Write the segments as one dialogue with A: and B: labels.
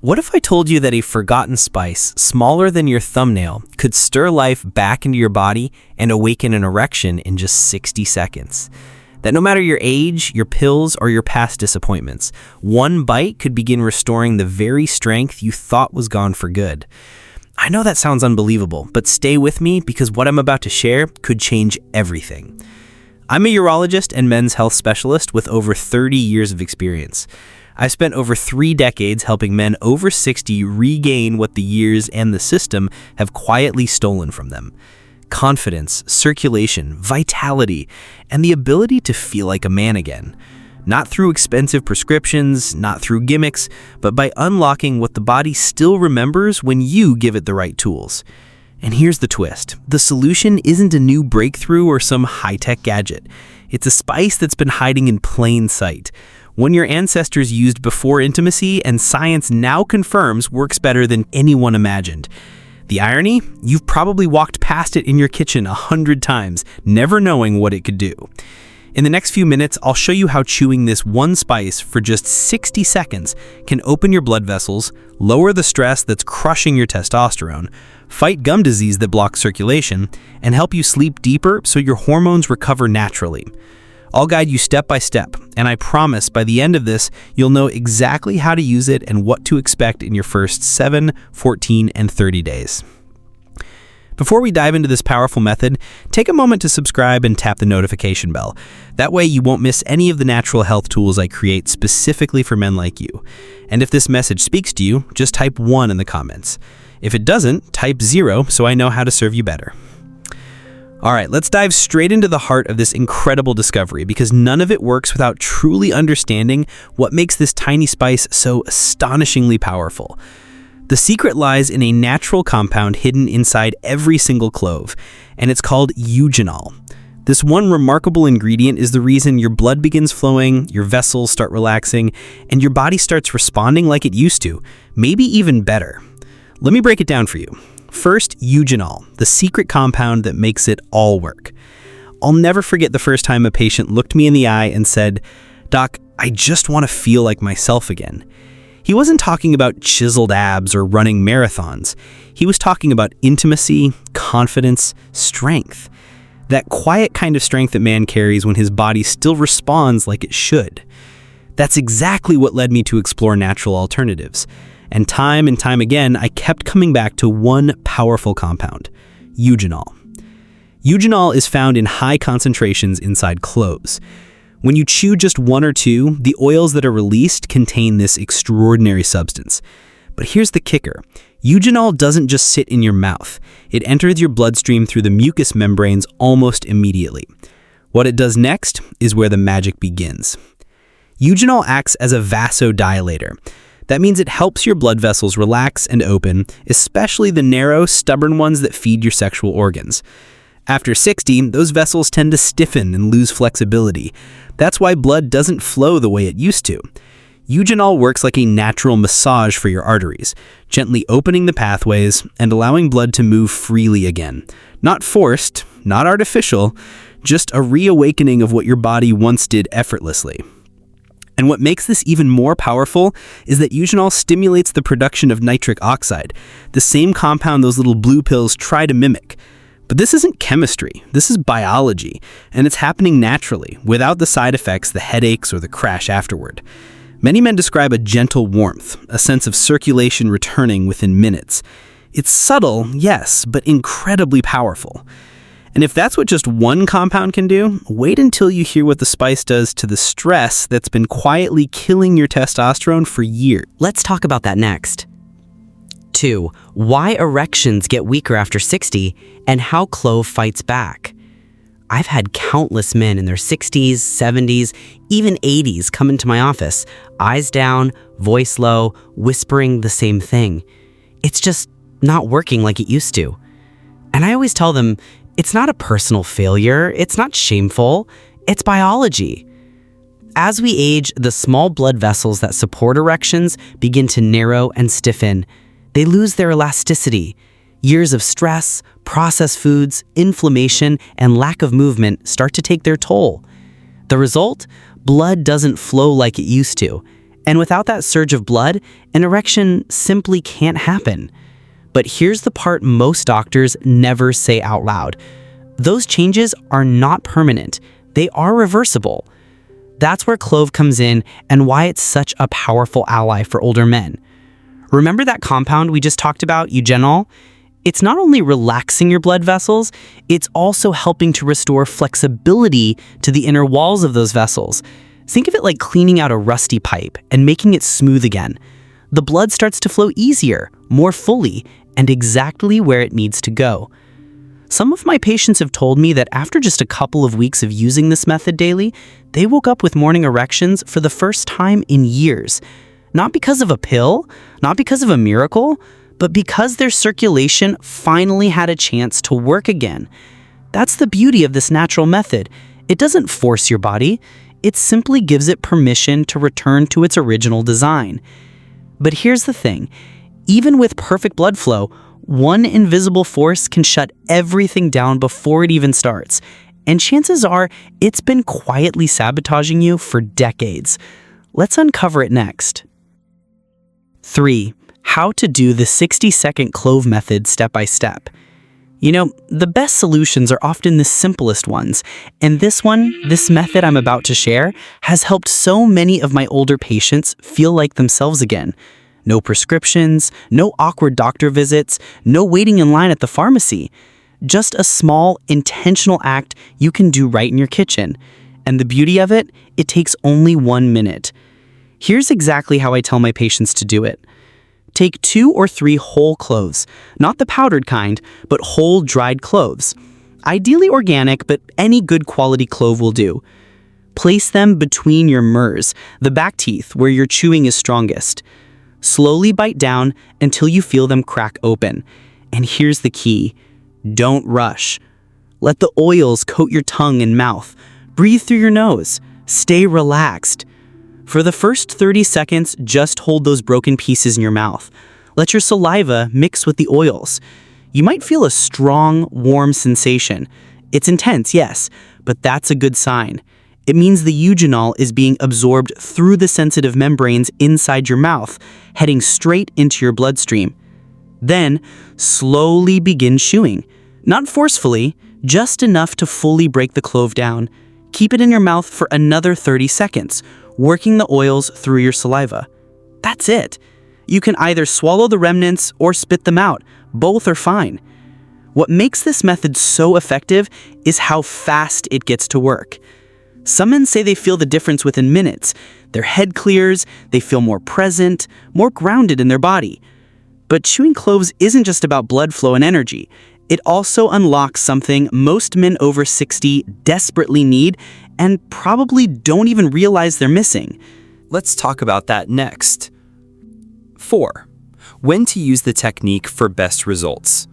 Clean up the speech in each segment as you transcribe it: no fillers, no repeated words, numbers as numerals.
A: What if I told you that a forgotten spice, smaller than your thumbnail, could stir life back into your body and awaken an erection in just 60 seconds? That no matter your age, your pills, or your past disappointments, one bite could begin restoring the very strength you thought was gone for good. I know that sounds unbelievable, but stay with me because what I'm about to share could change everything. I'm a urologist and men's health specialist with over 30 years of experience. I've spent over 3 decades helping men over 60 regain what the years and the system have quietly stolen from them. Confidence, circulation, vitality, and the ability to feel like a man again. Not through expensive prescriptions, not through gimmicks, but by unlocking what the body still remembers when you give it the right tools. And here's the twist. The solution isn't a new breakthrough or some high-tech gadget. It's a spice that's been hiding in plain sight. One your ancestors used before intimacy and science now confirms works better than anyone imagined. The irony? You've probably walked past it in your kitchen 100 times, never knowing what it could do. In the next few minutes, I'll show you how chewing this one spice for just 60 seconds can open your blood vessels, lower the stress that's crushing your testosterone, fight gum disease that blocks circulation, and help you sleep deeper so your hormones recover naturally. I'll guide you step by step, and I promise by the end of this, you'll know exactly how to use it and what to expect in your first 7, 14, and 30 days. Before we dive into this powerful method, take a moment to subscribe and tap the notification bell. That way you won't miss any of the natural health tools I create specifically for men like you. And if this message speaks to you, just type 1 in the comments. If it doesn't, type 0 so I know how to serve you better. All right, let's dive straight into the heart of this incredible discovery because none of it works without truly understanding what makes this tiny spice so astonishingly powerful. The secret lies in a natural compound hidden inside every single clove, and it's called eugenol. This one remarkable ingredient is the reason your blood begins flowing, your vessels start relaxing, and your body starts responding like it used to, maybe even better. Let me break it down for you. First, eugenol, the secret compound that makes it all work. I'll never forget the first time a patient looked me in the eye and said, "Doc, I just want to feel like myself again." He wasn't talking about chiseled abs or running marathons. He was talking about intimacy, confidence, strength. That quiet kind of strength that man carries when his body still responds like it should. That's exactly what led me to explore natural alternatives. And time again, I kept coming back to one powerful compound, eugenol. Eugenol is found in high concentrations inside cloves. When you chew just 1 or 2, the oils that are released contain this extraordinary substance. But here's the kicker. Eugenol doesn't just sit in your mouth. It enters your bloodstream through the mucous membranes almost immediately. What it does next is where the magic begins. Eugenol acts as a vasodilator. That means it helps your blood vessels relax and open, especially the narrow, stubborn ones that feed your sexual organs. After 60, those vessels tend to stiffen and lose flexibility. That's why blood doesn't flow the way it used to. Eugenol works like a natural massage for your arteries, gently opening the pathways and allowing blood to move freely again. Not forced, not artificial, just a reawakening of what your body once did effortlessly. And what makes this even more powerful is that eugenol stimulates the production of nitric oxide, the same compound those little blue pills try to mimic. But this isn't chemistry, this is biology, and it's happening naturally, without the side effects, the headaches, or the crash afterward. Many men describe a gentle warmth, a sense of circulation returning within minutes. It's subtle, yes, but incredibly powerful. And if that's what just one compound can do, wait until you hear what the spice does to the stress that's been quietly killing your testosterone for years.
B: Let's talk about that next. 2. Why erections get weaker after 60 and how Clove fights back. I've had countless men in their 60s, 70s, even 80s come into my office, eyes down, voice low, whispering the same thing. It's just not working like it used to. And I always tell them, it's not a personal failure, it's not shameful, it's biology. As we age, the small blood vessels that support erections begin to narrow and stiffen. They lose their elasticity. Years of stress, processed foods, inflammation, and lack of movement start to take their toll. The result? Blood doesn't flow like it used to, And without that surge of blood, an erection simply can't happen. But here's the part most doctors never say out loud. Those changes are not permanent. They are reversible. That's where Clove comes in and why it's such a powerful ally for older men. Remember that compound we just talked about, eugenol? It's not only relaxing your blood vessels, it's also helping to restore flexibility to the inner walls of those vessels. Think of it like cleaning out a rusty pipe and making it smooth again. The blood starts to flow easier, more fully, and exactly where it needs to go. Some of my patients have told me that after just a couple of weeks of using this method daily, they woke up with morning erections for the first time in years. Not because of a pill, not because of a miracle, but because their circulation finally had a chance to work again. That's the beauty of this natural method. It doesn't force your body. It simply gives it permission to return to its original design. But here's the thing. Even with perfect blood flow, one invisible force can shut everything down before it even starts. And chances are, it's been quietly sabotaging you for decades. Let's uncover it next. 3. How to do the 60-second Clove method step by step. You know, the best solutions are often the simplest ones, and this method I'm about to share, has helped so many of my older patients feel like themselves again. No prescriptions, no awkward doctor visits, no waiting in line at the pharmacy. Just a small, intentional act you can do right in your kitchen. And the beauty of it, it takes only 1 minute. Here's exactly how I tell my patients to do it. Take 2 or 3 whole cloves, not the powdered kind, but whole dried cloves. Ideally organic, but any good quality clove will do. Place them between your murs, the back teeth where your chewing is strongest. Slowly bite down until you feel them crack open. And here's the key. Don't rush. Let the oils coat your tongue and mouth. Breathe through your nose. Stay relaxed. For the first 30 seconds, just hold those broken pieces in your mouth. Let your saliva mix with the oils. You might feel a strong, warm sensation. It's intense, yes, but that's a good sign. It means the eugenol is being absorbed through the sensitive membranes inside your mouth, heading straight into your bloodstream. Then, slowly begin chewing. Not forcefully, just enough to fully break the clove down. Keep it in your mouth for another 30 seconds, working the oils through your saliva. That's it. You can either swallow the remnants or spit them out. Both are fine. What makes this method so effective is how fast it gets to work. Some men say they feel the difference within minutes. Their head clears, they feel more present, more grounded in their body. But chewing cloves isn't just about blood flow and energy. It also unlocks something most men over 60 desperately need and probably don't even realize they're missing.
A: Let's talk about that next. 4. When to use the technique for best results.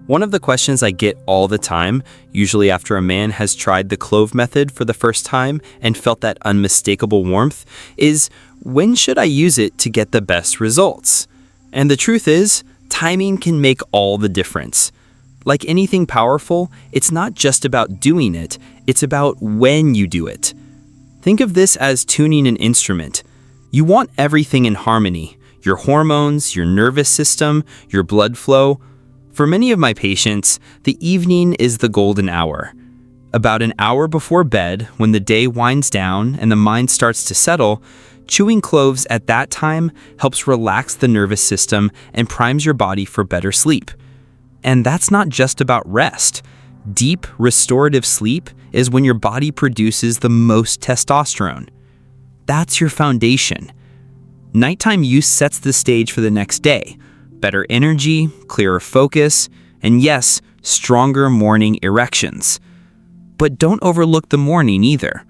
A: One of the questions I get all the time, usually after a man has tried the Clove method for the first time and felt that unmistakable warmth, is when should I use it to get the best results? And the truth is, timing can make all the difference. Like anything powerful, it's not just about doing it, it's about when you do it. Think of this as tuning an instrument. You want everything in harmony, your hormones, your nervous system, your blood flow. For many of my patients, the evening is the golden hour. About an hour before bed, when the day winds down and the mind starts to settle, chewing cloves at that time helps relax the nervous system and primes your body for better sleep. And that's not just about rest. Deep, restorative sleep is when your body produces the most testosterone. That's your foundation. Nighttime use sets the stage for the next day. Better energy, clearer focus, and yes, stronger morning erections. But don't overlook the morning either.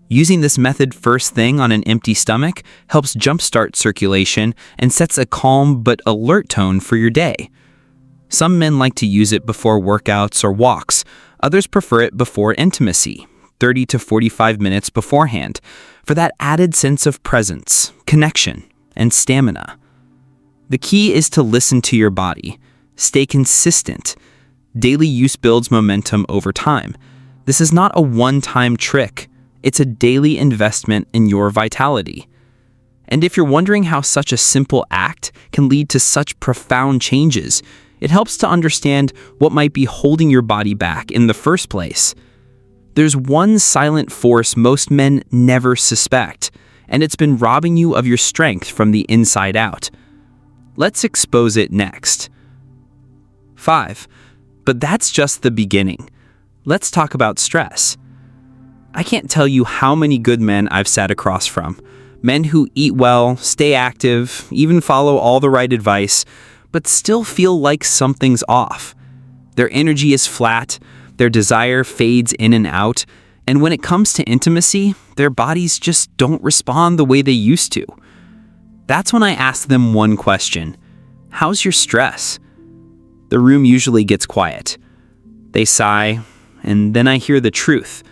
A: Using this method first thing on an empty stomach helps jumpstart circulation and sets a calm but alert tone for your day. Some men like to use it before workouts or walks. Others prefer it before intimacy, 30 to 45 minutes beforehand, for that added sense of presence, connection, and stamina. The key is to listen to your body. Stay consistent. Daily use builds momentum over time. This is not a one-time trick. It's a daily investment in your vitality. And if you're wondering how such a simple act can lead to such profound changes, it helps to understand what might be holding your body back in the first place. There's one silent force most men never suspect, and it's been robbing you of your strength from the inside out. Let's expose it next. 5. But that's just the beginning. Let's talk about stress. I can't tell you how many good men I've sat across from. Men who eat well, stay active, even follow all the right advice, but still feel like something's off. Their energy is flat, their desire fades in and out, and when it comes to intimacy, their bodies just don't respond the way they used to. That's when I ask them one question: how's your stress? The room usually gets quiet. They sigh, and then I hear the truth.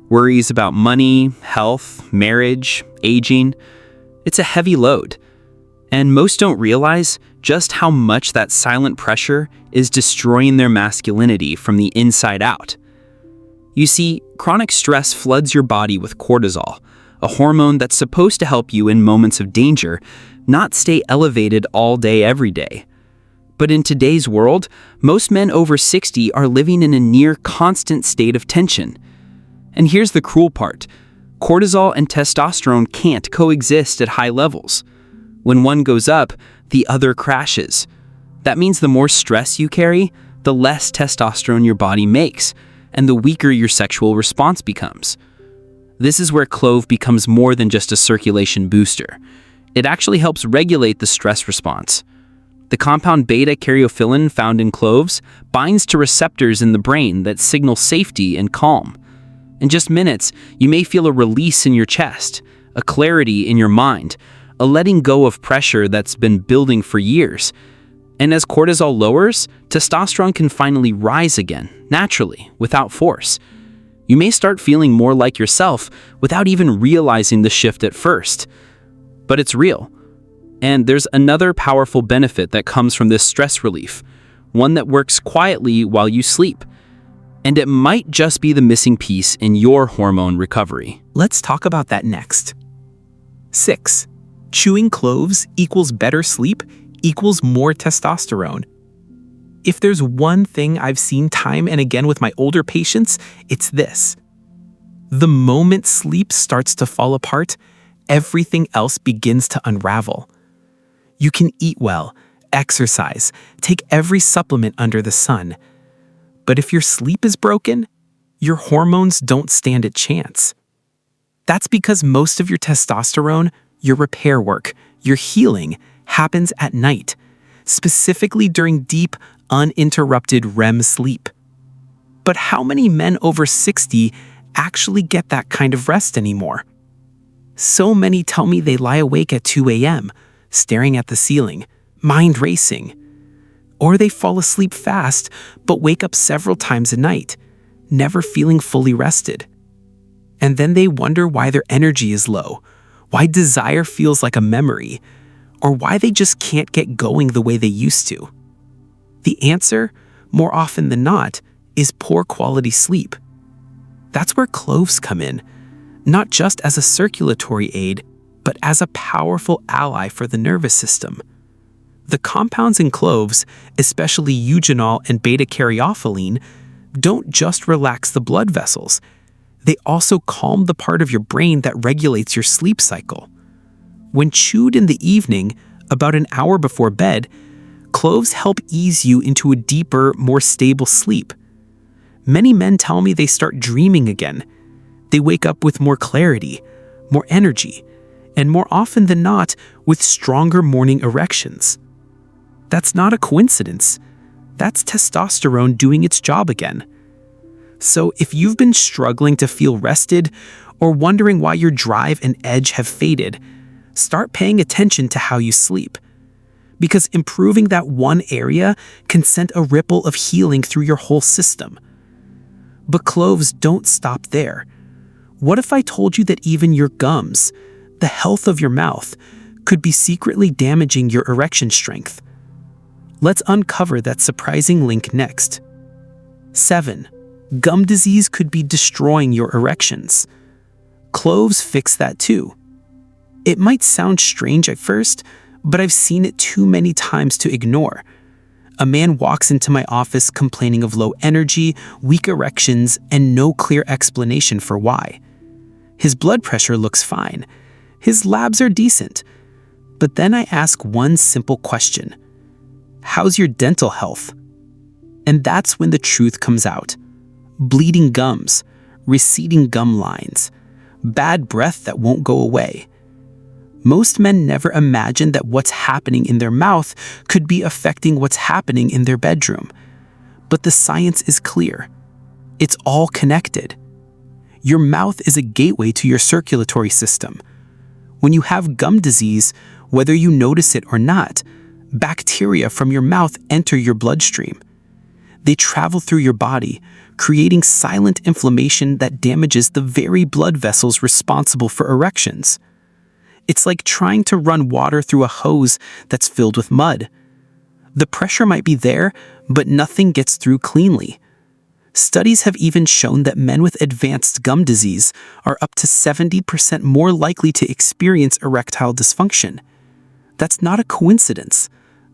A: Worries about money, health, marriage, aging. It's a heavy load. And most don't realize just how much that silent pressure is destroying their masculinity from the inside out. You see, chronic stress floods your body with cortisol, a hormone that's supposed to help you in moments of danger, not stay elevated all day every day. But in today's world, most men over 60 are living in a near constant state of tension. And here's the cruel part: cortisol and testosterone can't coexist at high levels. When one goes up, the other crashes. That means the more stress you carry, the less testosterone your body makes, and the weaker your sexual response becomes. This is where Clove becomes more than just a circulation booster. It actually helps regulate the stress response. The compound beta-caryophyllin found in cloves binds to receptors in the brain that signal safety and calm. In just minutes, you may feel a release in your chest, a clarity in your mind, a letting go of pressure that's been building for years. And as cortisol lowers, testosterone can finally rise again, naturally, without force. You may start feeling more like yourself without even realizing the shift at first. But it's real. And there's another powerful benefit that comes from this stress relief, one that works quietly while you sleep. And it might just be the missing piece in your hormone recovery.
C: Let's talk about that next. 6. Chewing cloves equals better sleep equals more testosterone. If there's one thing I've seen time and again with my older patients, it's this. The moment sleep starts to fall apart, everything else begins to unravel. You can eat well, exercise, take every supplement under the sun. But if your sleep is broken, your hormones don't stand a chance. That's because most of your testosterone, your repair work, your healing happens at night, specifically during deep, uninterrupted REM sleep. But how many men over 60 actually get that kind of rest anymore? So many tell me they lie awake at 2 a.m., staring at the ceiling, mind racing. Or they fall asleep fast, but wake up several times a night, never feeling fully rested. And then they wonder why their energy is low, why desire feels like a memory, or why they just can't get going the way they used to. The answer, more often than not, is poor quality sleep. That's where cloves come in, not just as a circulatory aid, but as a powerful ally for the nervous system. The compounds in cloves, especially eugenol and beta-caryophyllin, don't just relax the blood vessels. They also calm the part of your brain that regulates your sleep cycle. When chewed in the evening, about an hour before bed, cloves help ease you into a deeper, more stable sleep. Many men tell me they start dreaming again. They wake up with more clarity, more energy, and more often than not, with stronger morning erections. That's not a coincidence. That's testosterone doing its job again. So if you've been struggling to feel rested or wondering why your drive and edge have faded, start paying attention to how you sleep. Because improving that one area can send a ripple of healing through your whole system. But cloves don't stop there. What if I told you that even your gums, the health of your mouth, could be secretly damaging your erection strength? Let's uncover that surprising link next. 7. Gum disease could be destroying your erections. Cloves fix that too. It might sound strange at first, but I've seen it too many times to ignore. A man walks into my office complaining of low energy, weak erections, and no clear explanation for why. His blood pressure looks fine. His labs are decent. But then I ask one simple question. How's your dental health? And that's when the truth comes out. Bleeding gums, receding gum lines, bad breath that won't go away. Most men never imagine that what's happening in their mouth could be affecting what's happening in their bedroom. But the science is clear. It's all connected. Your mouth is a gateway to your circulatory system. When you have gum disease, whether you notice it or not, bacteria from your mouth enter your bloodstream. They travel through your body, creating silent inflammation that damages the very blood vessels responsible for erections. It's like trying to run water through a hose that's filled with mud. The pressure might be there, but nothing gets through cleanly. Studies have even shown that men with advanced gum disease are up to 70% more likely to experience erectile dysfunction. That's not a coincidence.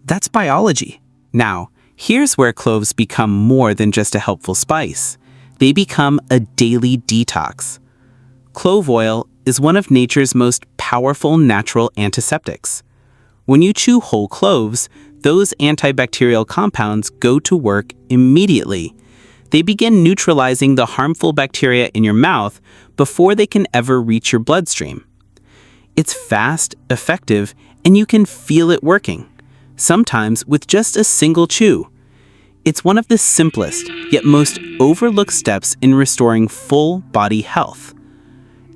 C: That's biology.
A: Now, here's where cloves become more than just a helpful spice. They become a daily detox. Clove oil is one of nature's most powerful natural antiseptics. When you chew whole cloves, those antibacterial compounds go to work immediately. They begin neutralizing the harmful bacteria in your mouth before they can ever reach your bloodstream. It's fast, effective, and you can feel it working, sometimes with just a single chew. It's one of the simplest, yet most overlooked steps in restoring full body health.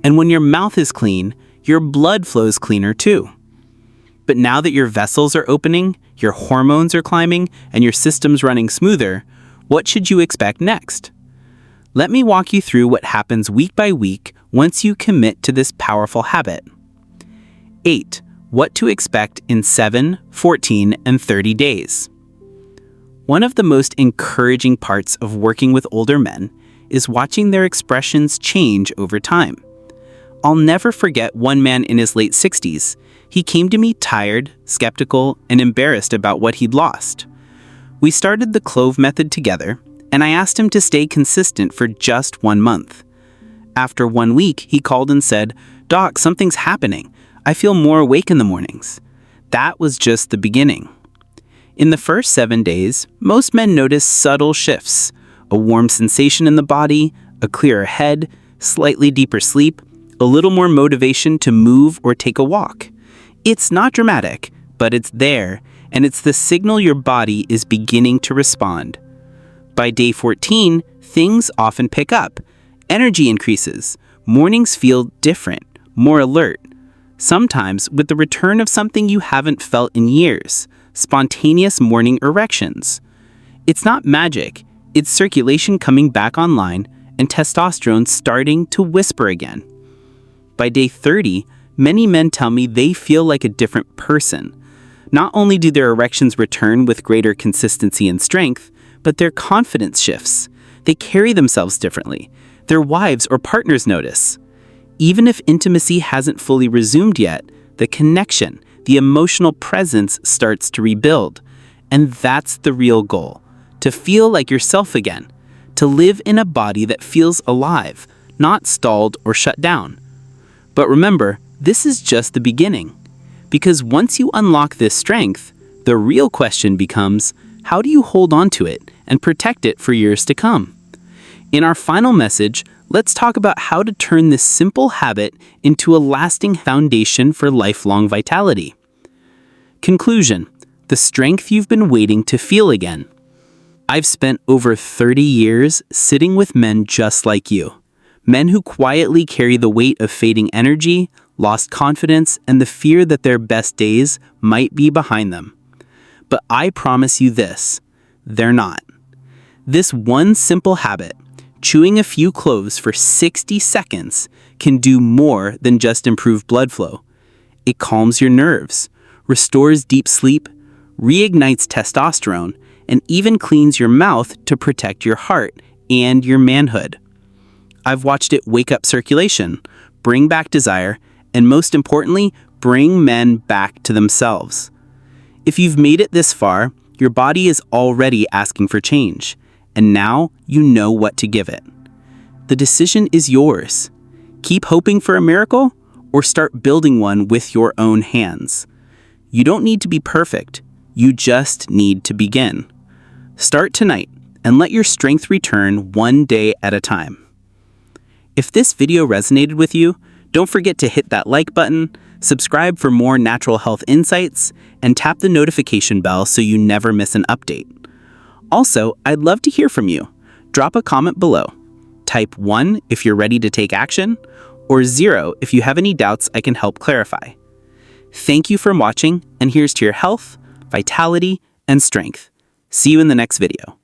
A: And when your mouth is clean, your blood flows cleaner too. But now that your vessels are opening, your hormones are climbing, and your system's running smoother, what should you expect next? Let me walk you through what happens week by week once you commit to this powerful habit. 8. What to expect in 7, 14, and 30 days. One of the most encouraging parts of working with older men is watching their expressions change over time. I'll never forget one man in his late 60s. He came to me tired, skeptical, and embarrassed about what he'd lost. We started the Clove method together, and I asked him to stay consistent for just 1 month. After 1 week, he called and said, "Doc, something's happening. I feel more awake in the mornings." That was just the beginning. In the first 7 days, most men notice subtle shifts: a warm sensation in the body, a clearer head, slightly deeper sleep, a little more motivation to move or take a walk. It's not dramatic, but it's there, and it's the signal your body is beginning to respond. By day 14, things often pick up. Energy increases. Mornings feel different, more alert. Sometimes with the return of something you haven't felt in years: spontaneous morning erections. It's not magic, it's circulation coming back online and testosterone starting to whisper again. By day 30, many men tell me they feel like a different person. Not only do their erections return with greater consistency and strength, but their confidence shifts. They carry themselves differently. Their wives or partners notice. Even if intimacy hasn't fully resumed yet, the connection, the emotional presence starts to rebuild. And that's the real goal: to feel like yourself again, to live in a body that feels alive, not stalled or shut down. But remember, this is just the beginning. Because once you unlock this strength, the real question becomes, how do you hold on to it and protect it for years to come? In our final message, let's talk about how to turn this simple habit into a lasting foundation for lifelong vitality. Conclusion: the strength you've been waiting to feel again. I've spent over 30 years sitting with men just like you. Men who quietly carry the weight of fading energy, lost confidence, and the fear that their best days might be behind them. But I promise you this: they're not. This one simple habit, chewing a few cloves for 60 seconds, can do more than just improve blood flow. It calms your nerves, restores deep sleep, reignites testosterone, and even cleans your mouth to protect your heart and your manhood. I've watched it wake up circulation, bring back desire, and most importantly, bring men back to themselves. If you've made it this far, your body is already asking for change, and now you know what to give it. The decision is yours. Keep hoping for a miracle, or start building one with your own hands. You don't need to be perfect. You just need to begin. Start tonight and let your strength return one day at a time. If this video resonated with you, don't forget to hit that like button, subscribe for more natural health insights, and tap the notification bell so you never miss an update. Also, I'd love to hear from you. Drop a comment below. Type 1 if you're ready to take action, or 0 if you have any doubts I can help clarify. Thank you for watching, and here's to your health, vitality, and strength. See you in the next video.